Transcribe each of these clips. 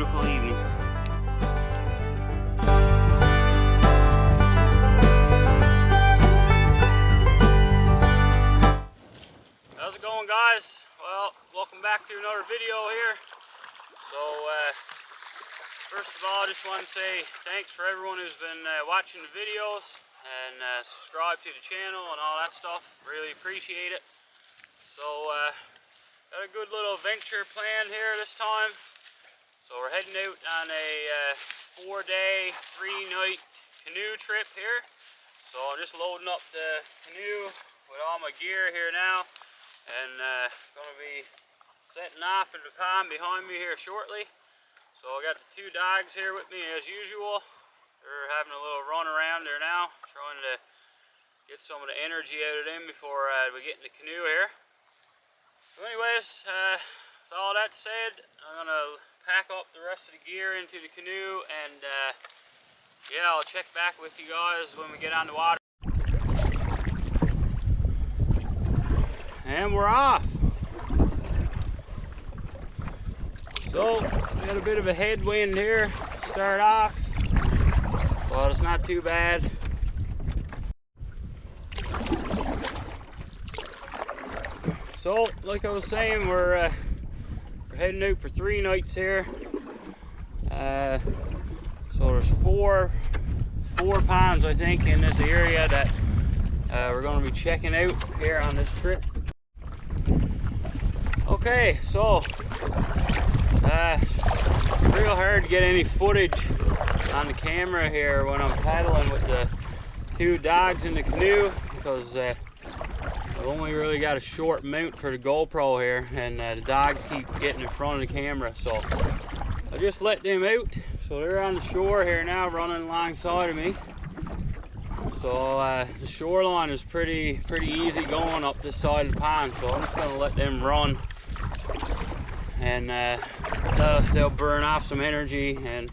beautiful evening. How's it going, guys? Well, welcome back to another video here. So first of all, I just want to say thanks for everyone who's been watching the videos and subscribe to the channel and all that stuff. Really appreciate it. So got a good little adventure planned here this time. So we're heading out on a 4-day, 3-night canoe trip here. So I'm just loading up the canoe with all my gear here now, and gonna be setting off in the pond behind me here shortly. So I got the two dogs here with me as usual. They're having a little run around there now, trying to get some of the energy out of them before we get in the canoe here. So anyways, with all that said, I'm gonna pack up the rest of the gear into the canoe, and yeah, I'll check back with you guys when we get on the water. And we're off. So we got a bit of a headwind here to start off, but it's not too bad. So like I was saying, we're heading out for 3 nights here. So there's four ponds, I think, in this area that we're going to be checking out here on this trip. Okay, so real hard to get any footage on the camera here when I'm paddling with the two dogs in the canoe, because I've only really got a short mount for the GoPro here, and the dogs keep getting in front of the camera, so I just let them out. So they're on the shore here now, running alongside of me. So the shoreline is pretty easy going up this side of the pond, so I'm just gonna let them run, and they'll burn off some energy. And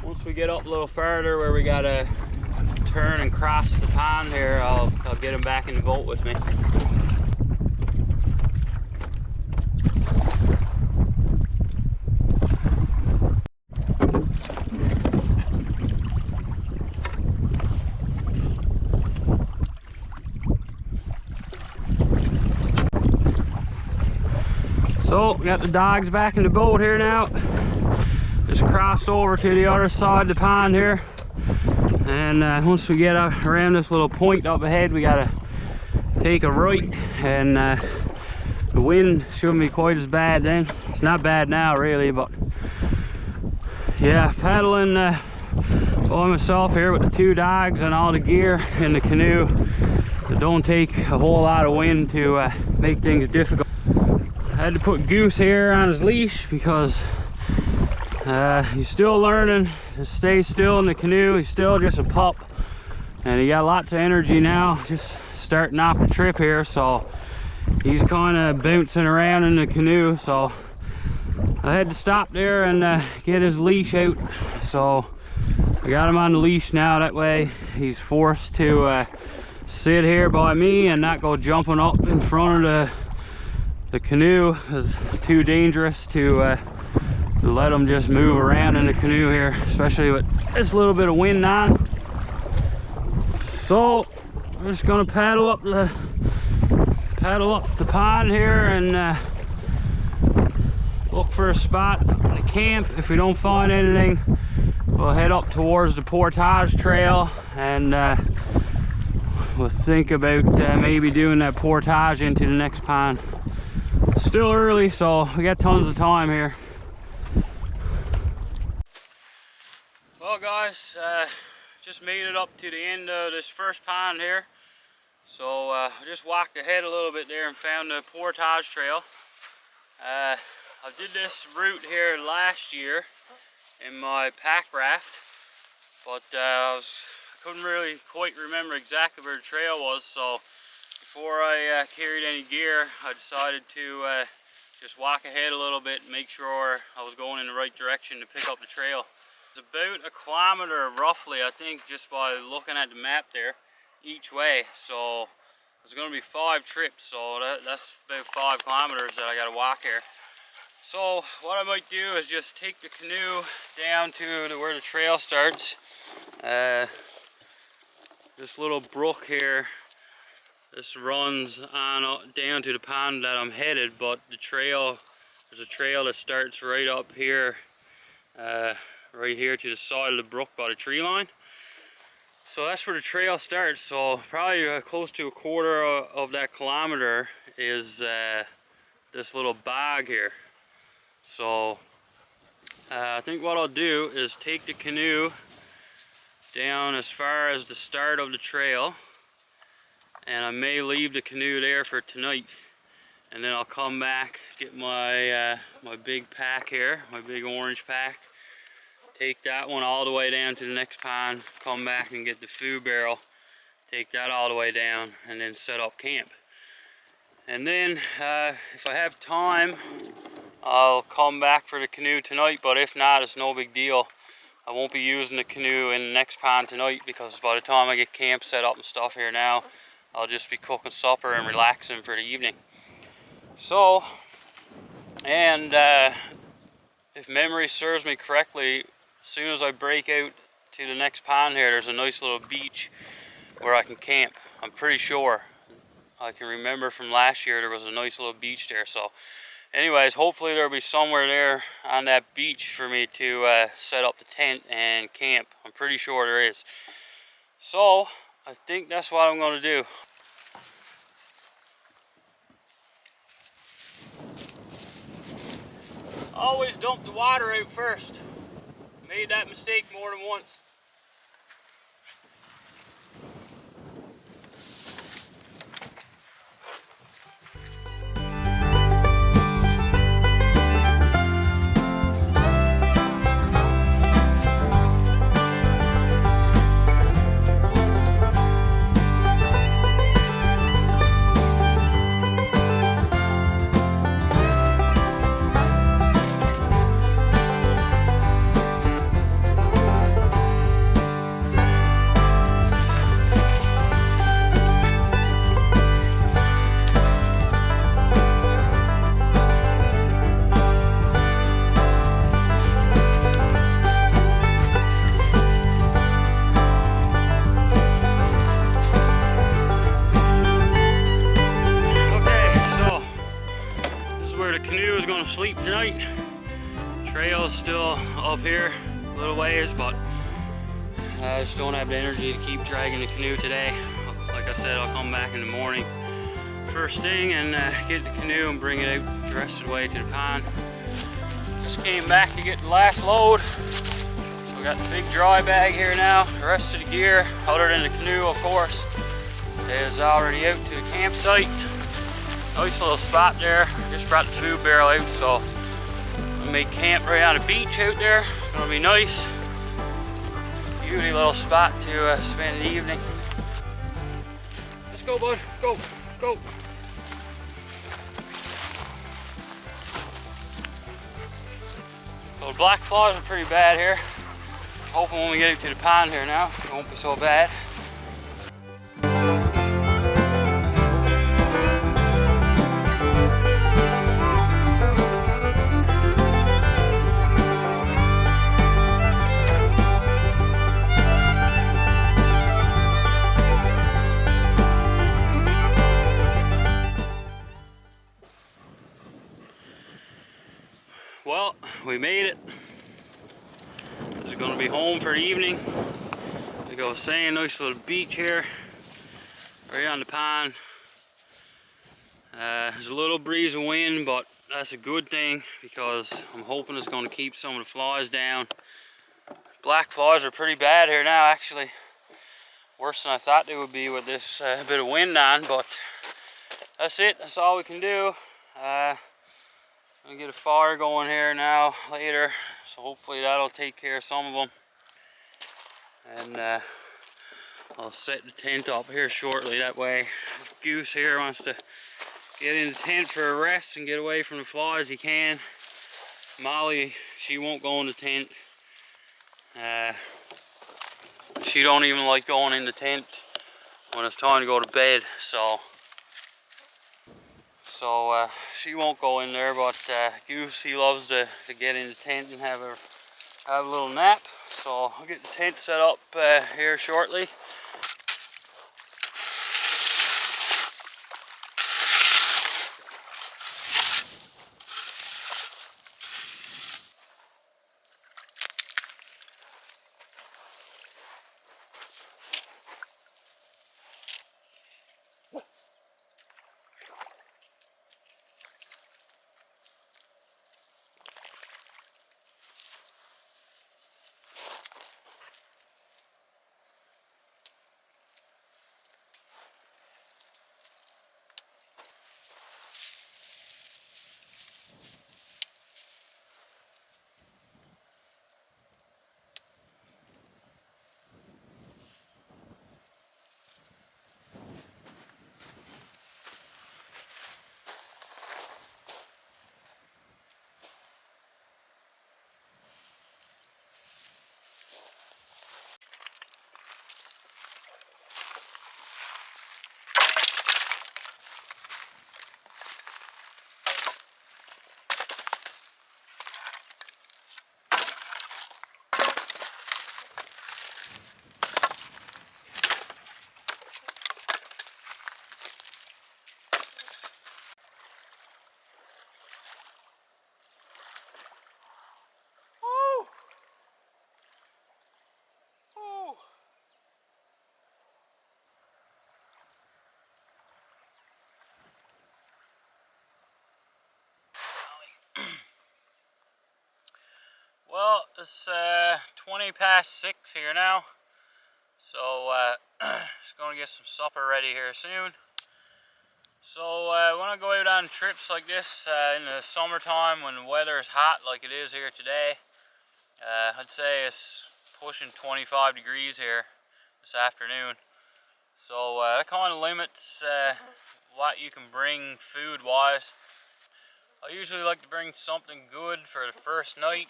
once we get up a little farther where we gotta turn and cross the pond here, I'll get them back in the boat with me. So we got the dogs back in the boat here now. Just crossed over to the other side of the pond here. And once we get around this little point up ahead, we gotta take a right, and the wind shouldn't be quite as bad then. It's not bad now really, but yeah, paddling by myself here with the two dogs and all the gear in the canoe. It don't take a whole lot of wind to make things difficult. I had to put Goose here on his leash because he's still learning to stay still in the canoe. He's still just a pup, and he got lots of energy now, just starting off the trip here, so he's kind of bouncing around in the canoe. So I had to stop there and get his leash out. So I got him on the leash now. That way he's forced to sit here by me and not go jumping up in front of the canoe. It's too dangerous to let them just move around in the canoe here, especially with this little bit of wind on. So I'm just gonna paddle up the pond here and look for a spot to camp. If we don't find anything, we'll head up towards the Portage trail, and we'll think about maybe doing that portage into the next pond. Still early, so we got tons of time here. Well guys, just made it up to the end of this first pond here. So I just walked ahead a little bit there and found the Portage trail. I did this route here last year in my pack raft, but I couldn't really quite remember exactly where the trail was, so before I carried any gear, I decided to just walk ahead a little bit and make sure I was going in the right direction to pick up the trail. It's about 1 kilometer roughly, I think, just by looking at the map there, each way. So there's going to be 5 trips, so that's about 5 kilometers that I got to walk here. So what I might do is just take the canoe down to where the trail starts. This little brook here, this runs on down to the pond that I'm headed, but the trail, there's a trail that starts right up here, right here to the side of the brook by the tree line. So that's where the trail starts. So probably close to a quarter of that kilometer is this little bog here. So I think what I'll do is take the canoe down as far as the start of the trail, and I may leave the canoe there for tonight, and then I'll come back, get my my big pack here, my big orange pack, take that one all the way down to the next pond, come back and get the food barrel, take that all the way down, and then set up camp. And then if I have time, I'll come back for the canoe tonight, but if not, it's no big deal. I won't be using the canoe in the next pond tonight, because by the time I get camp set up and stuff here now, I'll just be cooking supper and relaxing for the evening. So, and if memory serves me correctly, as soon as I break out to the next pond here, there's a nice little beach where I can camp. I'm pretty sure. I can remember from last year there was a nice little beach there. So anyways, hopefully there'll be somewhere there on that beach for me to set up the tent and camp. I'm pretty sure there is. So I think that's what I'm going to do. Always dump the water out first. Made that mistake more than once. Sleep tonight. Trail is still up here a little ways, but I just don't have the energy to keep dragging the canoe today. Like I said, I'll come back in the morning first thing and get the canoe and bring it out the rest of the way to the pond. Just came back to get the last load, so we got the big dry bag here now. The rest of the gear, other than the canoe of course, is already out to the campsite. Nice little spot there. Just brought the food barrel out, so we made camp right on the beach out there. It's gonna be nice. Beauty little spot to spend the evening. Let's go, bud. Go, go. So the black flies are pretty bad here. Hoping when we get out to the pond here now, it won't be so bad. Well, we made it. We're gonna be home for the evening. Like I was saying, nice little beach here, right on the pond. There's a little breeze of wind, but that's a good thing because I'm hoping it's gonna keep some of the flies down. Black flies are pretty bad here now, actually. Worse than I thought they would be with this bit of wind on, but that's it. That's all we can do. I'll get a fire going here now later, so hopefully that'll take care of some of them. And I'll set the tent up here shortly. That way, if Goose here wants to get in the tent for a rest and get away from the flies, he can. Molly, she won't go in the tent. She don't even like going in the tent when it's time to go to bed. So so she won't go in there, but Goose, he loves to get in the tent and have a little nap. So I'll get the tent set up here shortly. Well, it's 20 past 6 here now, so just gonna get some supper ready here soon. So when I go out on trips like this in the summertime when the weather is hot like it is here today, I'd say it's pushing 25 degrees here this afternoon. So that kind of limits what you can bring food wise. I usually like to bring something good for the first night.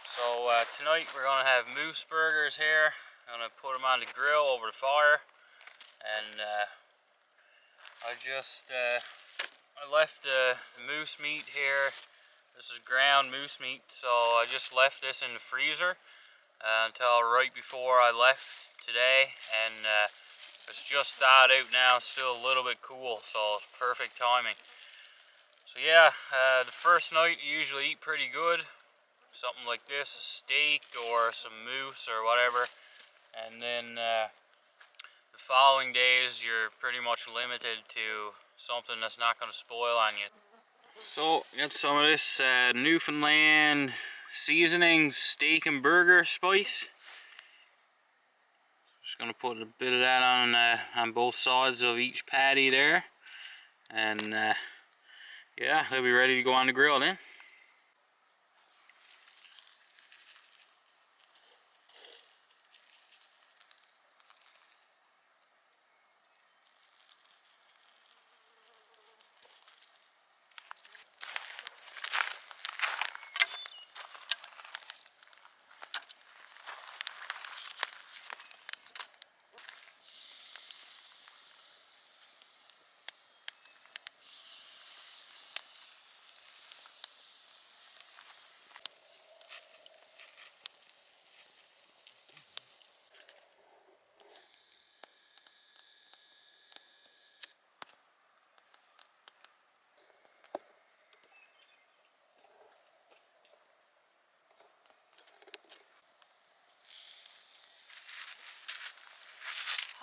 So tonight we're going to have moose burgers here. I'm going to put them on the grill over the fire. And I left the moose meat here. This is ground moose meat, so I just left this in the freezer until right before I left today. And it's just thawed out now, still a little bit cool, so it's perfect timing. So yeah, the first night you usually eat pretty good. Something like this, a steak or some moose or whatever, and then the following days you're pretty much limited to something that's not going to spoil on you. So got some of this Newfoundland seasoning steak and burger spice. Just going to put a bit of that on both sides of each patty there, and yeah, they'll be ready to go on the grill then.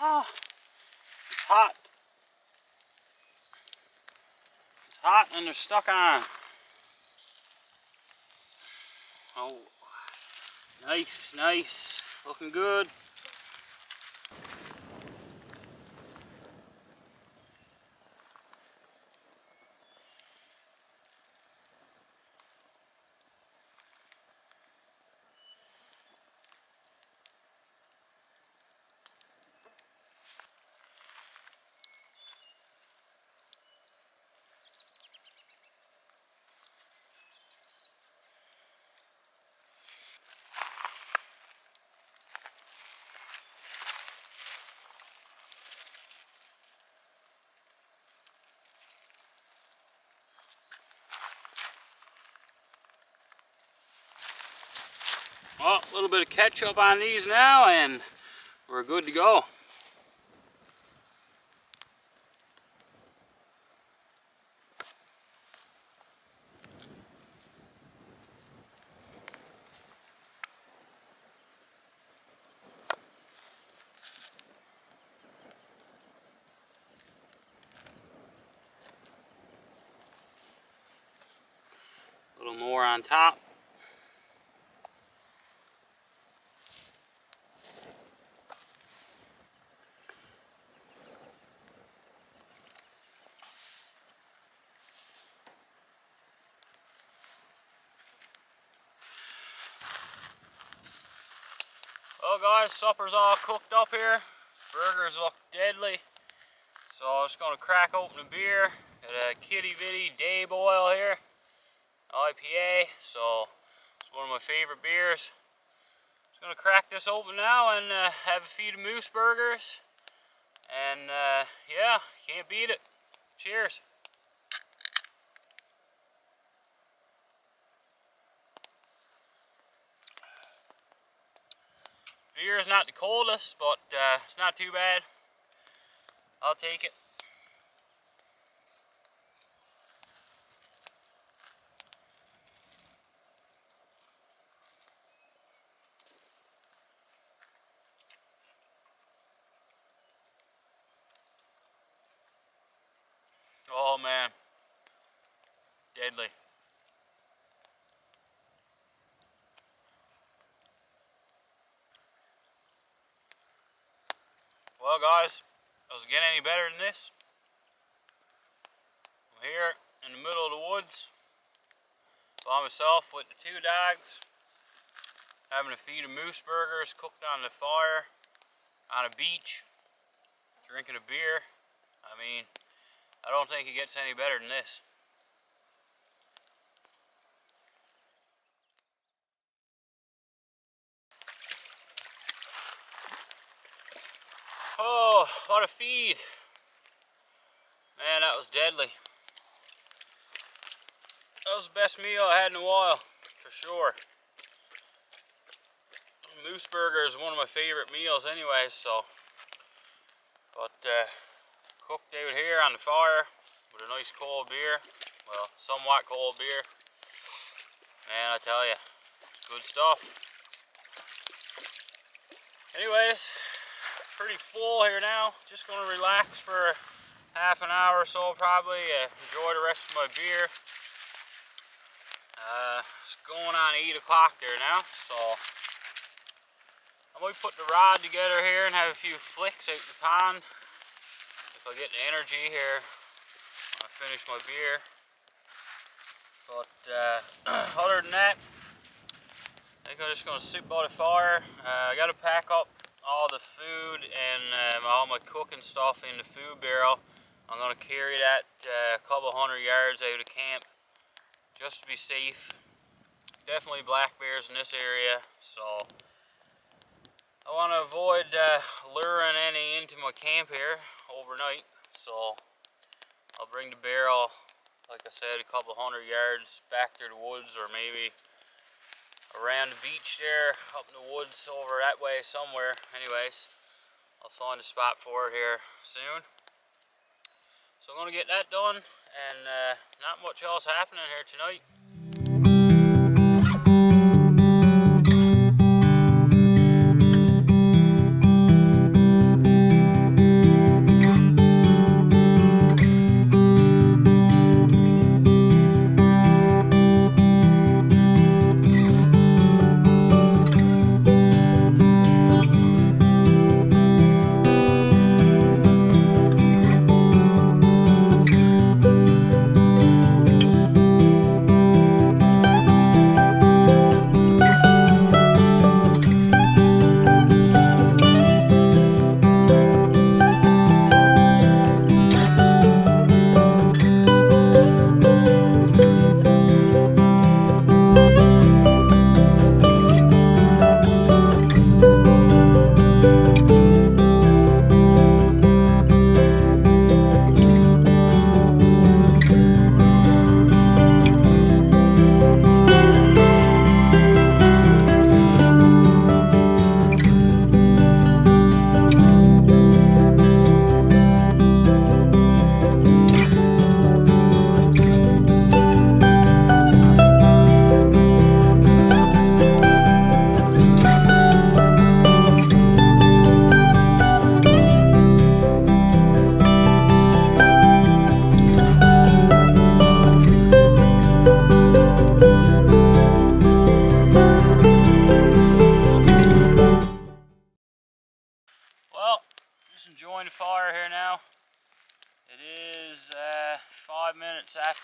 Oh, it's hot. It's hot and they're stuck on. Oh, nice, nice. Looking good. Well, a little bit of ketchup on these now and we're good to go. A little more on top. Well guys, supper's all cooked up here. Burgers look deadly. So I'm just gonna crack open a beer. Got a kitty vitty day boil here. IPA, so it's one of my favorite beers. Just gonna crack this open now and have a feed of moose burgers. And yeah, can't beat it. Cheers. Beer is not the coldest, but it's not too bad. I'll take it. Oh man, deadly. Well guys, does it get any better than this? I'm here in the middle of the woods by myself with the two dogs, having a feed of moose burgers cooked on the fire on a beach, drinking a beer. I mean, I don't think it gets any better than this. Oh, what a feed. Man, that was deadly. That was the best meal I had in a while, for sure. Moose burger is one of my favorite meals anyways, so. But cooked out here on the fire with a nice cold beer. Well, somewhat cold beer. Man, I tell you, good stuff. Anyways, pretty full here now. Just gonna relax for half an hour or so probably. Enjoy the rest of my beer. It's going on 8 o'clock there now, so I might put the rod together here and have a few flicks out the pond if I get the energy here when I finish my beer. But other than that, I think I'm just going to sit by the fire. I got to pack up all the food and all my cooking stuff in the food barrel. I'm going to carry that a couple hundred yards out of camp just to be safe. Definitely black bears in this area, so I want to avoid luring any into my camp here overnight. So I'll bring the barrel, like I said, a couple hundred yards back through the woods, or maybe around the beach there, up in the woods over that way somewhere. Anyways, I'll find a spot for it here soon. So I'm going to get that done, and not much else happening here tonight.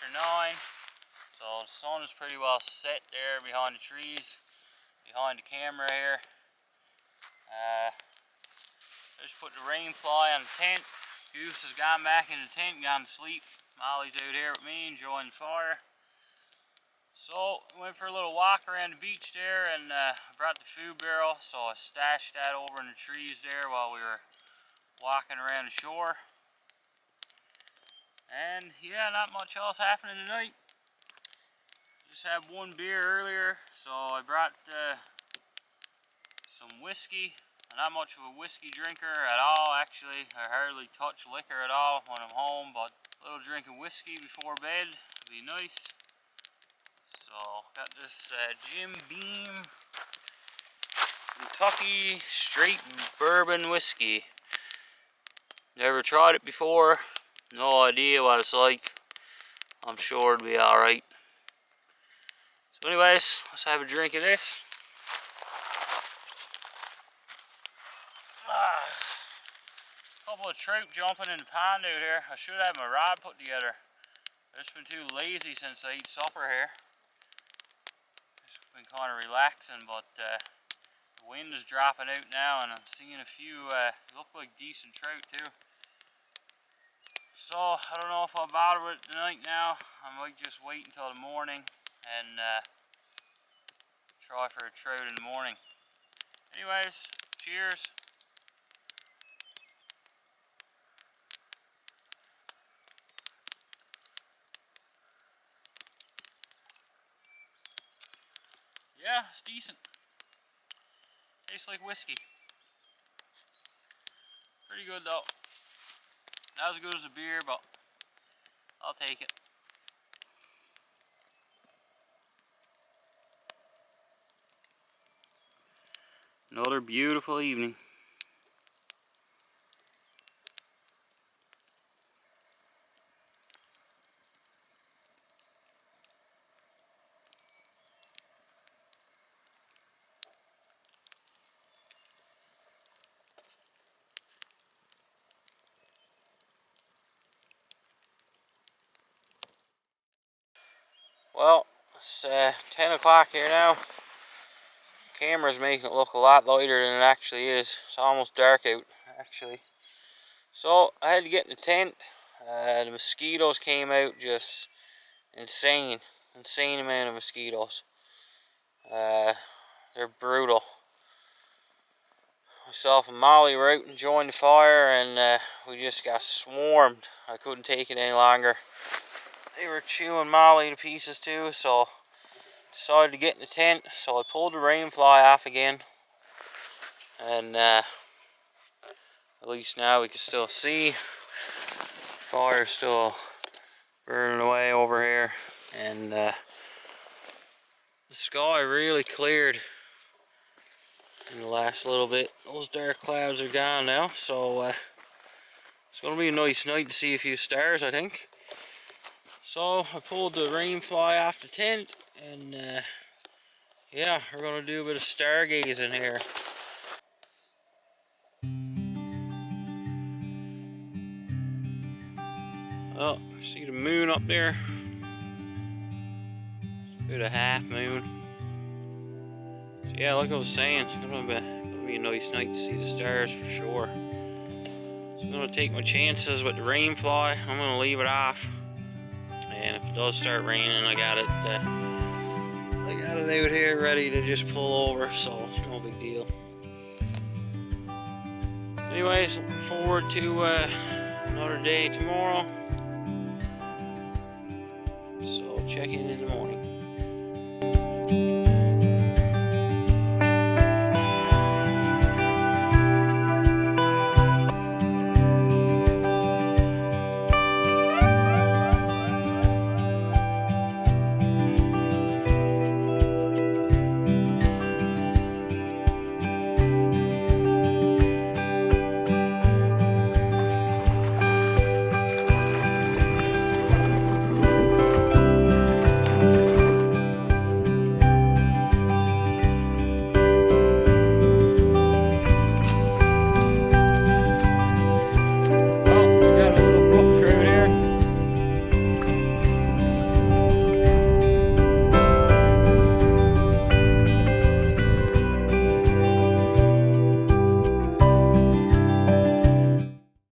after 9. So the sun is pretty well set there behind the trees, behind the camera here. I just put the rain fly on the tent. Goose has gone back in the tent, gone to sleep. Molly's out here with me enjoying the fire. So we went for a little walk around the beach there, and I brought the food barrel, so I stashed that over in the trees there while we were walking around the shore. And yeah, not much else happening tonight. Just had one beer earlier, so I brought some whiskey. I'm not much of a whiskey drinker at all, actually. I hardly touch liquor at all when I'm home, but a little drink of whiskey before bed would be nice. So got this Jim Beam Kentucky straight bourbon whiskey. Never tried it before. No idea what it's like. I'm sure it'll be alright. So anyways, let's have a drink of this. Couple of trout jumping in the pond out here. I should have my rod put together. I've just been too lazy since I ate supper here. Just been kind of relaxing, but the wind is dropping out now, and I'm seeing a few look like decent trout too. So I don't know if I'll bother with it tonight now. I might just wait until the morning and try for a trout in the morning. Anyways, cheers. Yeah, it's decent. Tastes like whiskey. Pretty good though. Not as good as a beer, but I'll take it. Another beautiful evening. Well, it's 10 o'clock here now. Camera's making it look a lot lighter than it actually is. It's almost dark out, actually. So I had to get in the tent. The mosquitoes came out just insane amount of mosquitoes. They're brutal. Myself and Molly were out enjoying the fire, and we just got swarmed. I couldn't take it any longer. They were chewing Molly to pieces too, so decided to get in the tent. So I pulled the rain fly off again, and at least now we can still see. Fire's still burning away over here, and the sky really cleared in the last little bit. Those dark clouds are gone now, so it's gonna be a nice night to see a few stars, I think. So I pulled the rain fly off the tent, and yeah, we're gonna do a bit of stargazing here. Oh, see the moon up there? It's about a half moon. So yeah, like I was saying, it's gonna be a nice night to see the stars for sure. So I'm gonna take my chances with the rain fly. I'm gonna leave it off, and if it does start raining, I got it out here ready to just pull over, so it's no big deal. Anyways, looking forward to another day tomorrow. So check in the morning.